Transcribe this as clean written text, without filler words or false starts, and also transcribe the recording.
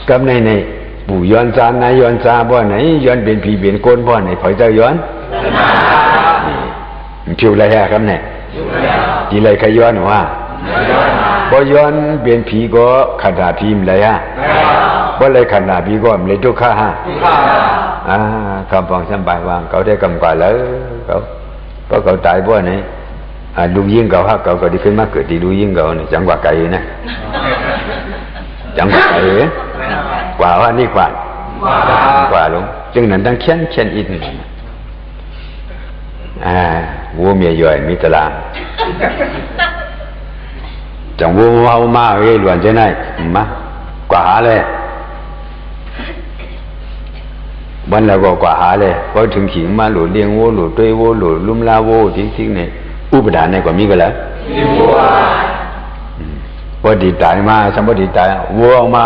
กับในปู่ย้อนจานนายย้อนจาบ่ไหนย้อนเป็นผีเป็นโกนบ่ไหนพอยเจ้าย้อนมันผิวอะไรฮะครับเนี่ยจีไรขย้อนว่าบ่ย้อนเป็นผีก็ขัดดาผีมเลยฮะบ่เลยขัดดาผีก็เลยทุกข์ฮะคำฟังสบายวางเขาได้กำกว่าแล้วเขาเพราะเขาตายบ่ไหนลุงยิ่งเขาฮะเขาก็ได้ขึ้นมาเกิดที่ลุงยิ่งเขาเนี่ยจังหวะไก่นะจังหวะไก่กว่าว่านี่กว่าลงจึงนั้นตั้งเขียนอินวัวเมียย่อยมีตลาดจังวัวเฮามาเอ้ยหลวนจะไหนมากว่าหาเลยวันแล้วก็กว่าหาเลยพอถึงขิงมาหลุดเลี้ยงวัวหลุดด้วยวัวหลุดลุ่มลาวัวทิ้งเนี่ยอุปทานในกว่ามีกันแล้วพอดีตายมาสมบูรณ์ดีตายวัวออกมา